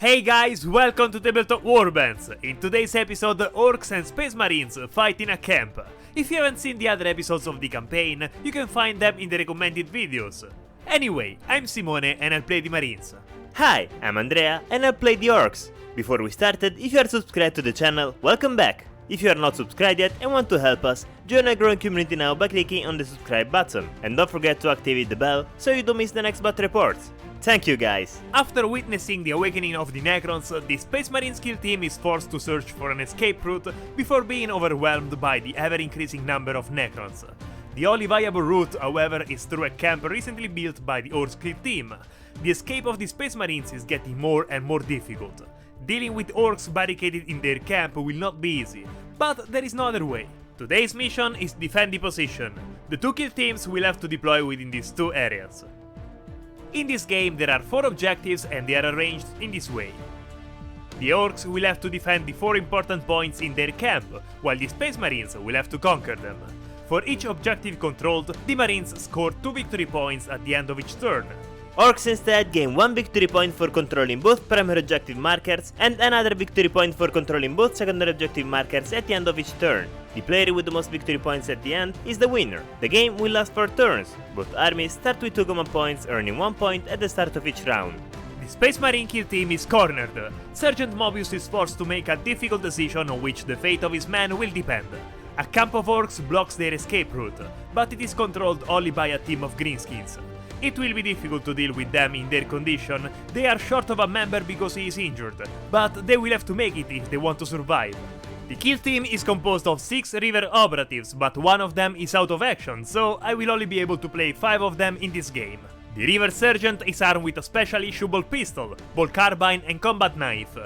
Hey guys, welcome to Tabletop Warbands! In today's episode, Orcs and Space Marines fight in a camp. If you haven't seen the other episodes of the campaign, you can find them in the recommended videos. Anyway, I'm Simone and I'll play the Marines. Hi, I'm Andrea and I'll play the Orcs. Before we started, if you are subscribed to the channel, welcome back! If you are not subscribed yet and want to help us, join our growing community now by clicking on the subscribe button. And don't forget to activate the bell so you don't miss the next battle reports. Thank you guys! After witnessing the awakening of the Necrons, the Space Marine skill team is forced to search for an escape route before being overwhelmed by the ever-increasing number of Necrons. The only viable route, however, is through a camp recently built by the Orcs skill team. The escape of the Space Marines is getting more and more difficult. Dealing with Orcs barricaded in their camp will not be easy, but there is no other way. Today's mission is defend the position. The two kill teams will have to deploy within these two areas. In this game there are 4 objectives and they are arranged in this way. The Orcs will have to defend the 4 important points in their camp, while the Space Marines will have to conquer them. For each objective controlled, the Marines score 2 victory points at the end of each turn. Orcs instead gain 1 victory point for controlling both primary objective markers and another victory point for controlling both secondary objective markers at the end of each turn. The player with the most victory points at the end is the winner. The game will last 4 turns. Both armies start with 2 command points, earning 1 point at the start of each round. The Space Marine kill team is cornered. Sergeant Mobius is forced to make a difficult decision on which the fate of his men will depend. A camp of Orcs blocks their escape route, but it is controlled only by a team of greenskins. It will be difficult to deal with them in their condition. They are short of a member because he is injured, but they will have to make it if they want to survive. The kill team is composed of 6 river operatives, but one of them is out of action, so I will only be able to play 5 of them in this game. The river sergeant is armed with a special issue bolt pistol, bolt carbine and combat knife.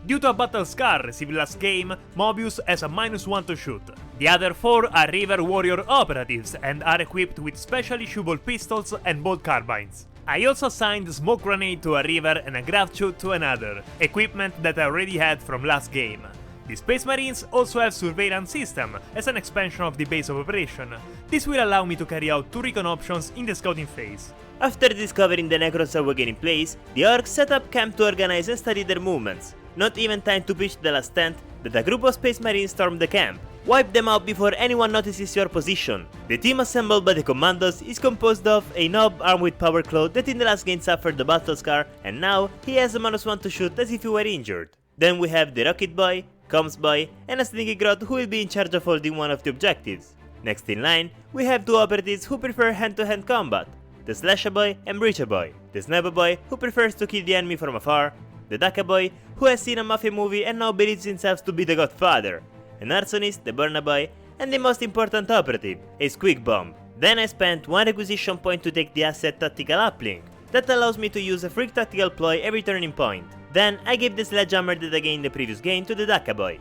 Due to a battle scar received last game, Mobius has a -1 to shoot. The other 4 are river warrior operatives and are equipped with special issue bolt pistols and bolt carbines. I also assigned smoke grenade to a river and a grav chute to another, equipment that I already had from last game. The Space Marines also have surveillance system as an expansion of the base of operation. This will allow me to carry out 2 recon options in the scouting phase. After discovering the Necrons awakening place, the Orcs set up camp to organize and study their movements. Not even time to pitch the last tent that a group of Space Marines stormed the camp. Wipe them out before anyone notices your position. The team assembled by the commandos is composed of a Nob armed with Power Claw that in the last game suffered the battle scar and now he has a -1 to shoot as if he were injured. Then we have the Rocket Boy, Comms Boy and a Sneaky Grot who will be in charge of holding one of the objectives. Next in line, we have 2 operatives who prefer hand-to-hand combat, the Slasher Boy and Breacher Boy, the Sniper Boy who prefers to kill the enemy from afar, the Daka Boy who has seen a Mafia movie and now believes himself to be the Godfather, an Arsonist, the Burna Boy, and the most important operative, a Squeak Bomb. Then I spent 1 requisition point to take the asset Tactical Uplink. That allows me to use a freak tactical ploy every turning point. Then I gave the sledgehammer that I gained the previous game to the Daka Boy.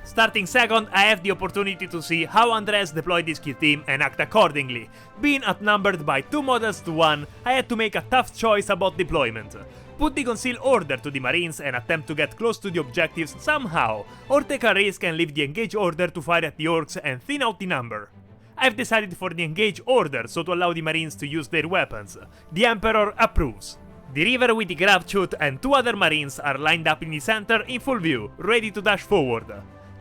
Starting second, I have the opportunity to see how Andres deployed his kill team and act accordingly. Being outnumbered by 2 models to 1, I had to make a tough choice about deployment. Put the conceal order to the Marines and attempt to get close to the objectives somehow, or take a risk and leave the engage order to fire at the Orcs and thin out the number. I've decided for the engage order so to allow the Marines to use their weapons. The Emperor approves. The river with the grav chute and 2 other Marines are lined up in the center in full view, ready to dash forward.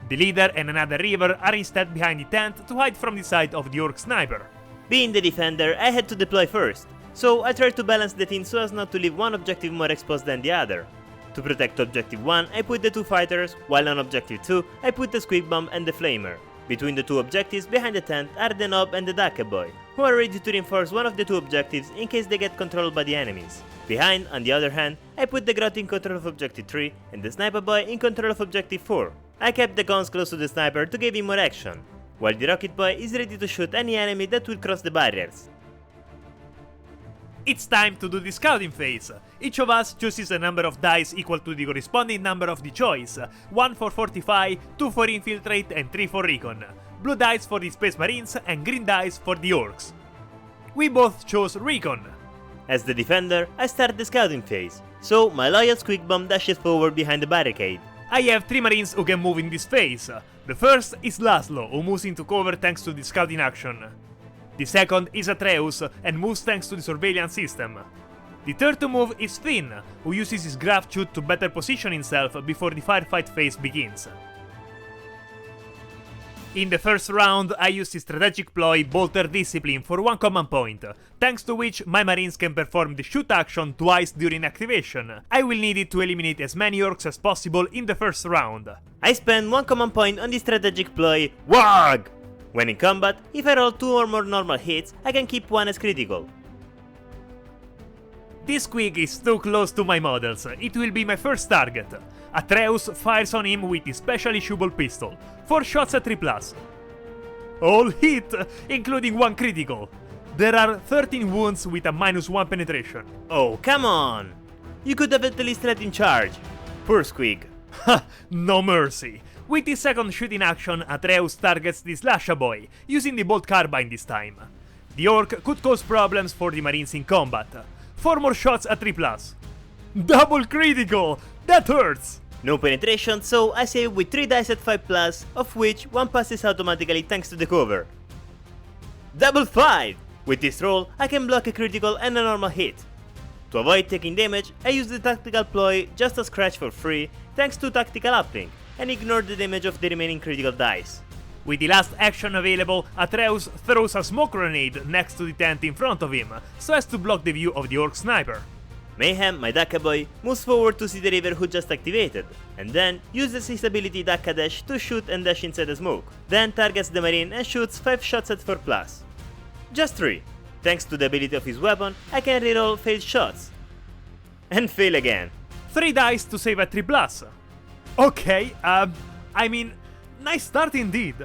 The leader and another river are instead behind the tent to hide from the sight of the Orc sniper. Being the defender, I had to deploy first, so I tried to balance the team so as not to leave one objective more exposed than the other. To protect objective 1, I put the 2 fighters, while on objective 2, I put the Squeak Bomb and the Flamer. Between the 2 objectives behind the tent are the Nob and the Daka Boy, who are ready to reinforce one of the 2 objectives in case they get controlled by the enemies. Behind, on the other hand, I put the Grot in control of objective 3 and the Sniper Boy in control of objective 4. I kept the guns close to the sniper to give him more action, while the Rocket Boy is ready to shoot any enemy that will cross the barriers. It's time to do the scouting phase. Each of us chooses a number of dice equal to the corresponding number of the choice, 1 for Fortify, 2 for Infiltrate and 3 for Recon. Blue dice for the Space Marines and green dice for the Orcs. We both chose Recon. As the defender, I start the scouting phase, so my loyal Squeak Bomb dashes forward behind the barricade. I have 3 Marines who can move in this phase. The first is Laszlo, who moves into cover thanks to the scouting action. The second is Atreus and moves thanks to the surveillance system. The third to move is Finn, who uses his graph chute to better position himself before the firefight phase begins. In the first round, I used the strategic ploy Bolter Discipline for 1 command point, thanks to which my marines can perform the shoot action twice during activation. I will need it to eliminate as many orcs as possible in the first round. I spend 1 command point on the strategic ploy Warg! When in combat, if I roll 2 or more normal hits, I can keep 1 as critical. This Squig is too close to my models, it will be my first target. Atreus fires on him with his special issuable pistol, 4 shots at 3+. All hit, including 1 critical. There are 13 wounds with a -1 penetration. Oh, come on! You could have at least let him charge. Poor Squig. Ha! No mercy. With his second shooting action, Atreus targets the Slasha Boy, using the Bolt Carbine this time. The Orc could cause problems for the Marines in combat. 4 more shots at 3+. Double critical! That hurts! No penetration, so I save with 3 dice at 5+, of which 1 passes automatically thanks to the cover. Double 5! With this roll, I can block a critical and a normal hit. To avoid taking damage, I use the tactical ploy Just a Scratch for free thanks to tactical uplink, and ignore the damage of the remaining critical dice. With the last action available, Atreus throws a smoke grenade next to the tent in front of him, so as to block the view of the Orc sniper. Mayhem, my Dakka boy, moves forward to see the river who just activated, and then uses his ability Dakka Dash to shoot and dash inside the smoke, then targets the marine and shoots 5 shots at 4+. Just 3. Thanks to the ability of his weapon, I can reroll failed shots. And fail again. 3 dice to save at 3+. Okay, I mean, nice start indeed.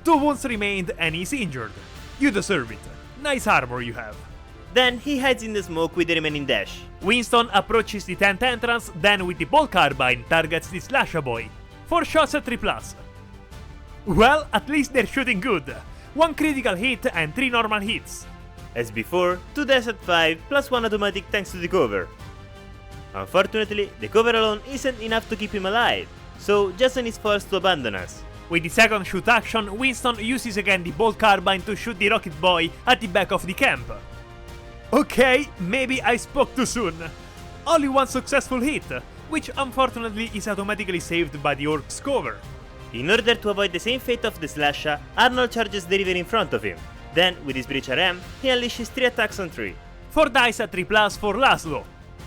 2 wounds remained and he's injured. You deserve it. Nice armor you have. Then he hides in the smoke with the remaining dash. Winston approaches the tent entrance, then with the Bolt Carbine targets the Slasha Boy. 4 shots at 3+. Well, at least they're shooting good. 1 critical hit and 3 normal hits. As before, 2 dice at 5 plus 1 automatic thanks to the cover. Unfortunately, the cover alone isn't enough to keep him alive, so Jason is forced to abandon us. With the second shoot action, Winston uses again the Bolt Carbine to shoot the Rocket Boy at the back of the camp. Okay, maybe I spoke too soon. Only 1 successful hit, which unfortunately is automatically saved by the Orc's cover. In order to avoid the same fate of the Slasha, Arnold charges the river in front of him. Then, with his Breach RM, he unleashes 3 attacks on 3. 4 dice at 3+ for Laszlo.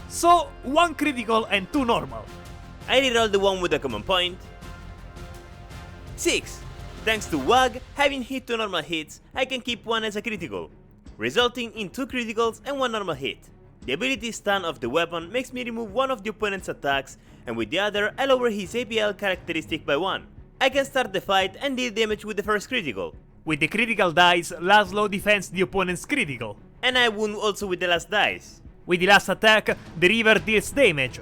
So, 1 critical and 2 normal. I reroll the one with a common point. 6! Thanks to Wag having hit 2 normal hits, I can keep 1 as a critical, resulting in 2 criticals and 1 normal hit. The ability stun of the weapon makes me remove 1 of the opponent's attacks, and with the other I lower his APL characteristic by 1. I can start the fight and deal damage with the first critical. With the critical dice, Laszlo defends the opponent's critical. And I wound also with the last dice. With the last attack, the river deals damage.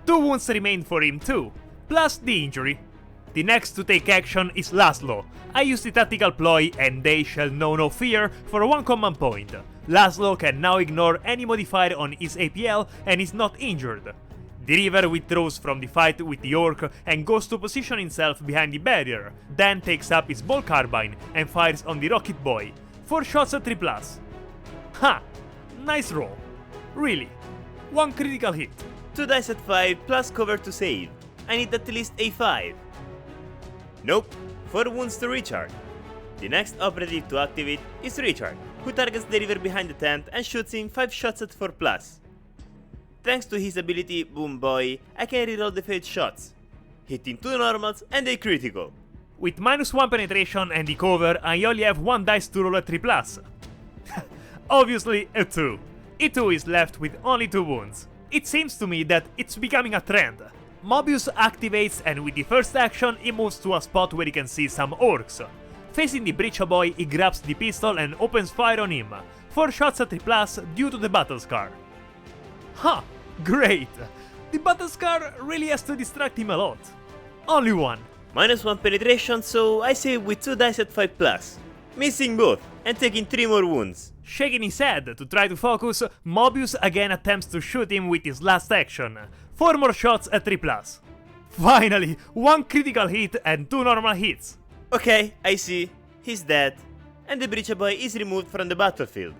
2 wounds remain for him too, plus the injury. The next to take action is Laszlo. I use the tactical ploy and they shall know no fear for 1 command point. Laszlo can now ignore any modifier on his APL and is not injured. The river withdraws from the fight with the Orc and goes to position himself behind the barrier, then takes up his Bolt Carbine and fires on the Rocket Boy. 4 shots at 3+. Ha! Nice roll. Really. 1 critical hit. 2 dice at 5 plus cover to save. I need at least a 5. Nope, 4 wounds to Richard. The next operative to activate is Richard, who targets the river behind the tent and shoots him 5 shots at 4+. Thanks to his ability Boom Boy, I can reroll the failed shots, hitting 2 normals and a critical. With -1 penetration and the cover, I only have 1 dice to roll at 3+. Obviously a 2. E2 is left with only 2 wounds. It seems to me that it's becoming a trend. Mobius activates and with the first action he moves to a spot where he can see some orcs. Facing the Breacha Boy, he grabs the pistol and opens fire on him. 4 shots at 3+ due to the battle scar. Huh, great! The battle scar really has to distract him a lot. Only 1. -1 penetration, so I save with 2 dice at 5+, missing both and taking 3 more wounds. Shaking his head to try to focus, Mobius again attempts to shoot him with his last action. 4 more shots at 3+. Finally, 1 critical hit and 2 normal hits. Okay, I see. He's dead. And the Breacha Boy is removed from the battlefield.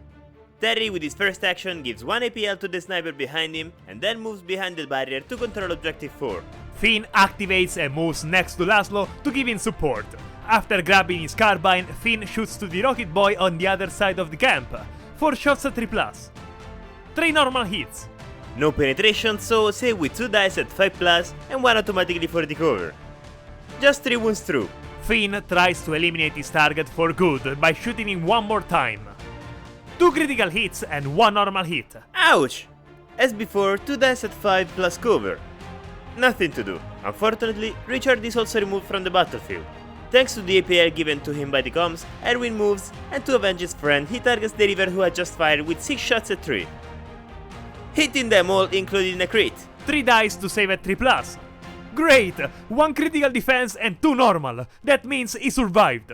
Terry with his first action gives 1 APL to the sniper behind him and then moves behind the barrier to control objective 4. Finn activates and moves next to Laszlo to give him support. After grabbing his carbine, Finn shoots to the Rocket Boy on the other side of the camp. 4 shots at 3+. 3 normal hits. No penetration, so save with 2 dice at 5+, and 1 automatically for the cover. Just 3 wounds through. Finn tries to eliminate his target for good by shooting him one more time. 2 critical hits and 1 normal hit. Ouch! As before, 2 dice at 5 plus cover. Nothing to do. Unfortunately, Richard is also removed from the battlefield. Thanks to the APL given to him by the comms, Erwin moves, and to avenge his friend, he targets the River who had just fired with 6 shots at 3. Hitting them all, including a crit. 3 dice to save at 3+. Great! 1 critical defense and 2 normal. That means he survived.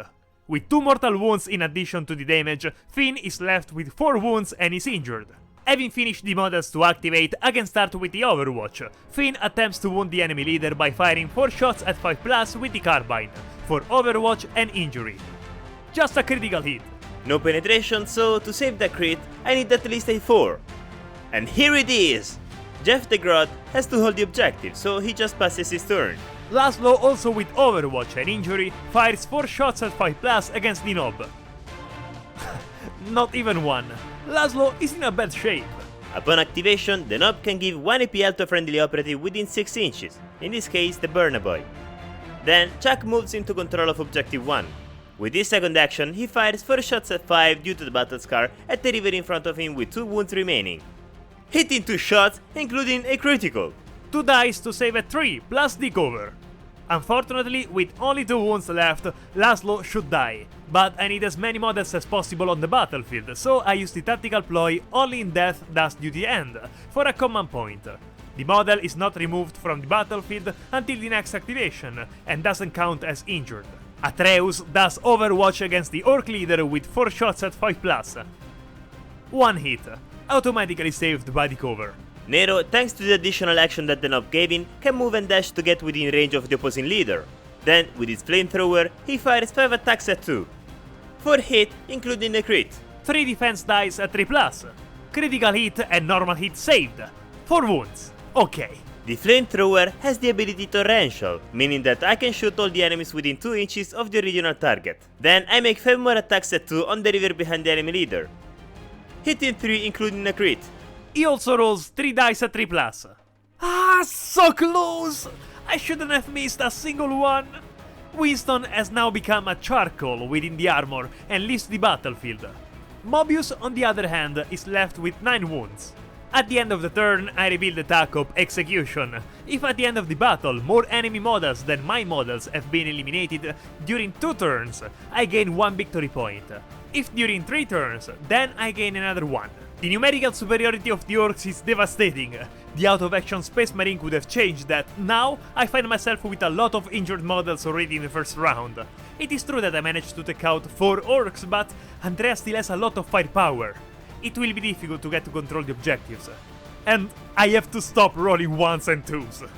With 2 mortal wounds in addition to the damage, Finn is left with 4 wounds and is injured. Having finished the models to activate, I can start with the Overwatch. Finn attempts to wound the enemy leader by firing 4 shots at 5+ with the carbine, for Overwatch and injury. Just a critical hit. No penetration, so to save the crit, I need at least a 4. And here it is! Jeff the Grodd has to hold the objective, so he just passes his turn. Laszlo, also with Overwatch and injury, fires 4 shots at 5+ against the Nob. Not even 1. Laszlo is in a bad shape. Upon activation, the Nob can give 1 APL to a friendly operative within 6 inches, in this case the Burna Boy. Then Chuck moves into control of objective 1. With his second action, he fires 4 shots at 5 due to the battle scar at the River in front of him with 2 wounds remaining. Hitting 2 shots, including a critical. 2 dice to save at 3, plus the cover. Unfortunately, with only 2 wounds left, Laszlo should die, but I need as many models as possible on the battlefield, so I use the tactical ploy Only in Death Does Duty End for a command point. The model is not removed from the battlefield until the next activation, and doesn't count as injured. Atreus does Overwatch against the Orc leader with 4 shots at 5+. 1 hit, automatically saved by the cover. Nero, thanks to the additional action that the Nob gave him, can move and dash to get within range of the opposing leader. Then, with his flamethrower, he fires 5 attacks at 2. 4 hit, including a crit. 3 defense dice at 3+. Critical hit and normal hit saved. 4 wounds. Okay. The flamethrower has the ability torrential, meaning that I can shoot all the enemies within 2 inches of the original target. Then I make 5 more attacks at 2 on the River behind the enemy leader. Hitting 3, including a crit. He also rolls 3 dice at 3+. Ah, so close! I shouldn't have missed a single one. Winston has now become a charcoal within the armor and leaves the battlefield. Mobius, on the other hand, is left with 9 wounds. At the end of the turn, I reveal the TACOP Execution. If at the end of the battle more enemy models than my models have been eliminated during 2 turns, I gain 1 victory point. If during 3 turns, then I gain another 1. The numerical superiority of the Orcs is devastating. The out-of-action Space Marine could have changed that. Now, I find myself with a lot of injured models already in the first round. It is true that I managed to take out 4 Orcs, but Andrea still has a lot of firepower. It will be difficult to get to control the objectives. And I have to stop rolling 1s and 2s.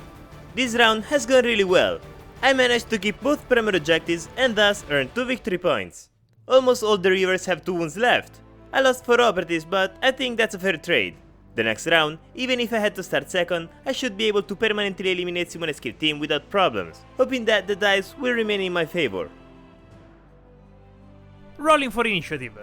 This round has gone really well. I managed to keep both primary objectives and thus earned 2 victory points. Almost all the Rivers have 2 wounds left. I lost 4 operatives, but I think that's a fair trade. The next round, even if I had to start second, I should be able to permanently eliminate Simone's kill team without problems, hoping that the dice will remain in my favor. Rolling for initiative.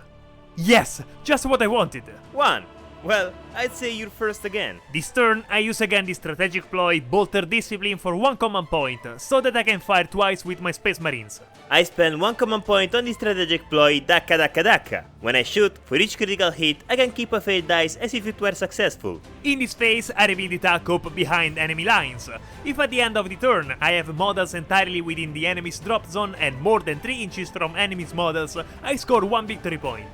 Yes, just what I wanted. 1. Well, I'd say you're first again. This turn, I use again the strategic ploy Bolter Discipline for 1 command point, so that I can fire twice with my Space Marines. I spend 1 command point on the strategic ploy Dakka Dakka Dakka. When I shoot, for each critical hit, I can keep a failed dice as if it were successful. In this phase, I reveal the TACOP behind enemy lines. If at the end of the turn, I have models entirely within the enemy's drop zone and more than 3 inches from enemy's models, I score 1 victory point.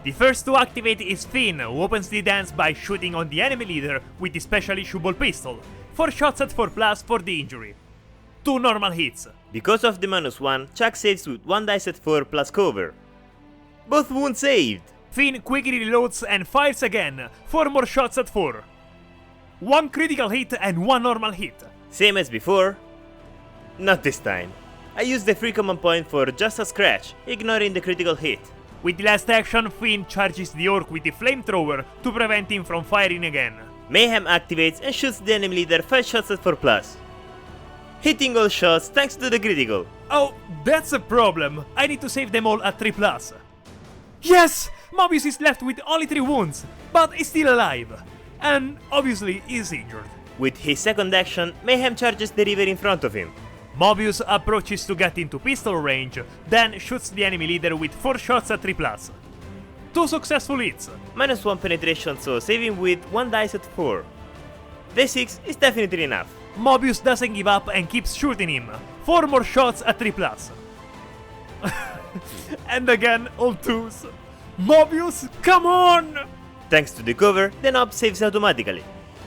The first to activate is Finn, who opens the dance by shooting on the enemy leader with the special issue ball pistol. 4 shots at 4+ for the injury. 2 normal hits. Because of the -1, Chuck saves with 1 dice at 4 plus cover. Both wounds saved! Finn quickly reloads and fires again. 4 more shots at 4. 1 critical hit and 1 normal hit. Same as before. Not this time. I used the free command point for just a scratch, ignoring the critical hit. With the last action, Finn charges the orc with the flamethrower to prevent him from firing again. Mayhem activates and shoots the enemy leader 5 shots at 4+, hitting all shots thanks to the critical. Oh, that's a problem. I need to save them all at 3+. Yes! Mobius is left with only 3 wounds, but is still alive. And obviously is injured. With his second action, Mayhem charges the river in front of him. Mobius approaches to get into pistol range, then shoots the enemy leader with 4 shots at 3+. 2 successful hits. -1 penetration, so save him with 1 dice at 4. D6 is definitely enough. Mobius doesn't give up and keeps shooting him. 4 more shots at 3+. And again, all 2s. Mobius, come on! Thanks to the cover, the knob saves automatically.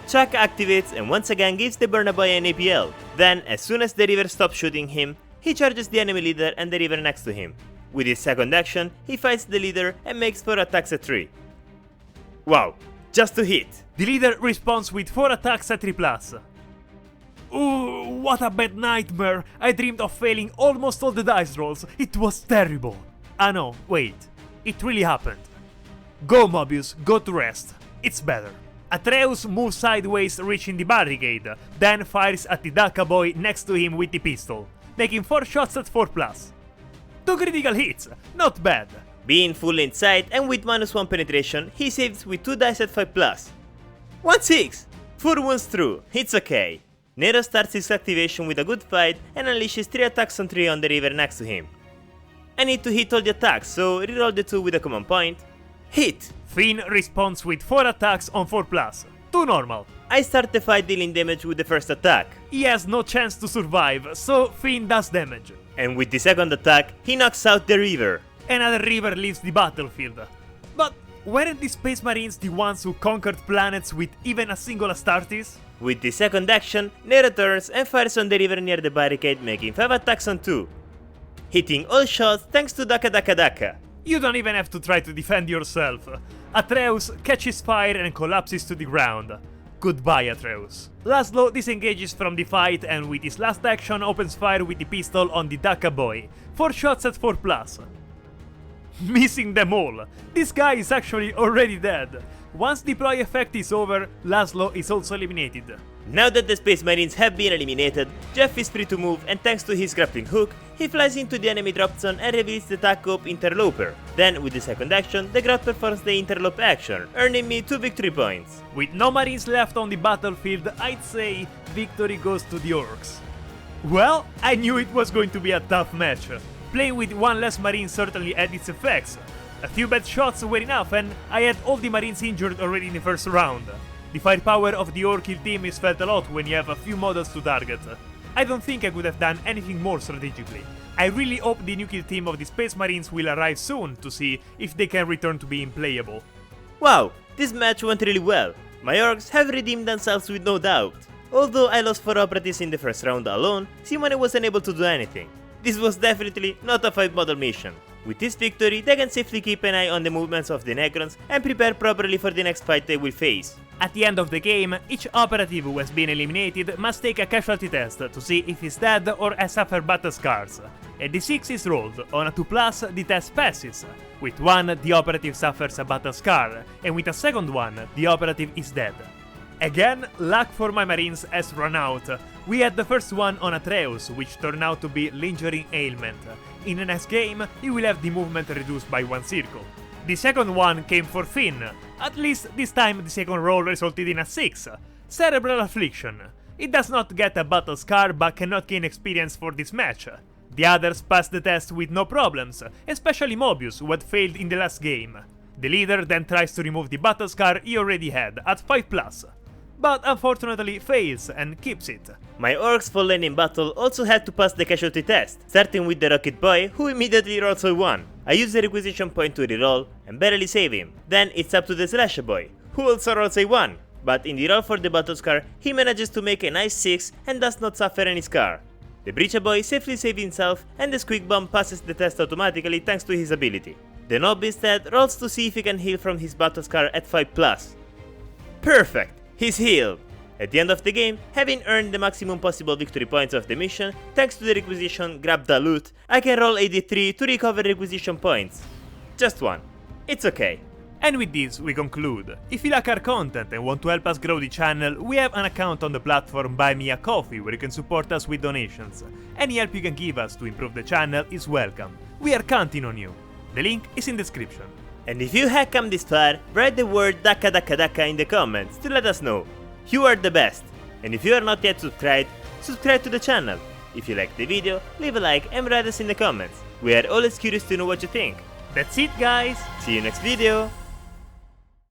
Chuck activates and once again gives the Burna Boy an APL. Then, as soon as the river stops shooting him, he charges the enemy leader and the river next to him. With his second action, he fights the leader and makes 4 attacks at 3. Wow, just to hit! The leader responds with 4 attacks at 3+. Ooh, what a bad nightmare! I dreamed of failing almost all the dice rolls. It was terrible. Ah no, wait. It really happened. Go Mobius, go to rest. It's better. Atreus moves sideways reaching the barricade, then fires at the Dakka boy next to him with the pistol, making 4 shots at 4+. 2 critical hits, not bad. Being full inside and with -1 penetration, he saves with 2 dice at 5+. 1-6! 4 wounds through, it's okay. Nero starts his activation with a good fight and unleashes 3 attacks on 3 on the river next to him. I need to hit all the attacks, so reroll the 2 with a command point. Hit! Finn responds with 4 attacks on 4+. 2 normal. I start the fight dealing damage with the first attack. He has no chance to survive, so Finn does damage. And with the second attack, he knocks out the river. Another river leaves the battlefield. But weren't the Space Marines the ones who conquered planets with even a single Astartes? With the second action, Nero turns and fires on the river near the barricade, making 5 attacks on 2. Hitting all shots thanks to Dakka Dakka Dakka. You don't even have to try to defend yourself. Atreus catches fire and collapses to the ground. Goodbye, Atreus. Laszlo disengages from the fight and with his last action opens fire with the pistol on the Dakka boy. 4 shots at 4+. Missing them all. This guy is actually already dead. Once the deploy effect is over, Laszlo is also eliminated. Now that the Space Marines have been eliminated, Jeff is free to move and thanks to his grappling hook, he flies into the enemy drop zone and reveals the Taco Interloper. Then, with the second action, the Grot performs the Interlope action, earning me 2 victory points. With no Marines left on the battlefield, I'd say victory goes to the Orcs. Well, I knew it was going to be a tough match. Playing with 1 less Marine certainly had its effects. A few bad shots were enough and I had all the Marines injured already in the first round. The firepower of the Orc kill team is felt a lot when you have a few models to target. I don't think I could have done anything more strategically. I really hope the new kill team of the Space Marines will arrive soon to see if they can return to being playable. Wow, this match went really well. My Orcs have redeemed themselves with no doubt. Although I lost 4 operatives in the first round alone, Simone wasn't able to do anything. This was definitely not a 5 model mission. With this victory, they can safely keep an eye on the movements of the Necrons and prepare properly for the next fight they will face. At the end of the game, each operative who has been eliminated must take a casualty test to see if he's dead or has suffered battle scars. A d6 is rolled. On a 2+, the test passes. With 1, the operative suffers a battle scar, and with a second one, the operative is dead. Again, luck for my Marines has run out. We had the first one on Atreus, which turned out to be lingering ailment. In the next game, he will have the movement reduced by 1 circle. The second one came for Finn. At least this time the second roll resulted in a 6. Cerebral Affliction. It does not get a battle scar but cannot gain experience for this match. The others passed the test with no problems, especially Mobius, who had failed in the last game. The leader then tries to remove the battle scar he already had at 5+, but unfortunately fails and keeps it. My Orcs fallen in battle also had to pass the casualty test, starting with the Rocket Boy, who immediately rolls a 1. I use the requisition point to reroll and barely save him. Then it's up to the Slasher Boy, who also rolls a 1. But in the roll for the battle scar, he manages to make a nice 6 and does not suffer any scar. The Breacher Boy safely saves himself and the Squeak Bomb passes the test automatically thanks to his ability. The Nob instead rolls to see if he can heal from his battle scar at 5+. Perfect! He's healed! At the end of the game, having earned the maximum possible victory points of the mission, thanks to the requisition Grab the Loot, I can roll a d3 to recover requisition points. Just one. It's okay. And with this we conclude. If you like our content and want to help us grow the channel, we have an account on the platform Buy Me a Coffee where you can support us with donations. Any help you can give us to improve the channel is welcome. We are counting on you. The link is in description. And if you have come this far, write the word Daka Daka Daka in the comments to let us know. You are the best. And if you are not yet subscribed, subscribe to the channel. If you like the video, leave a like and write us in the comments. We are always curious to know what you think. That's it, guys! See you next video!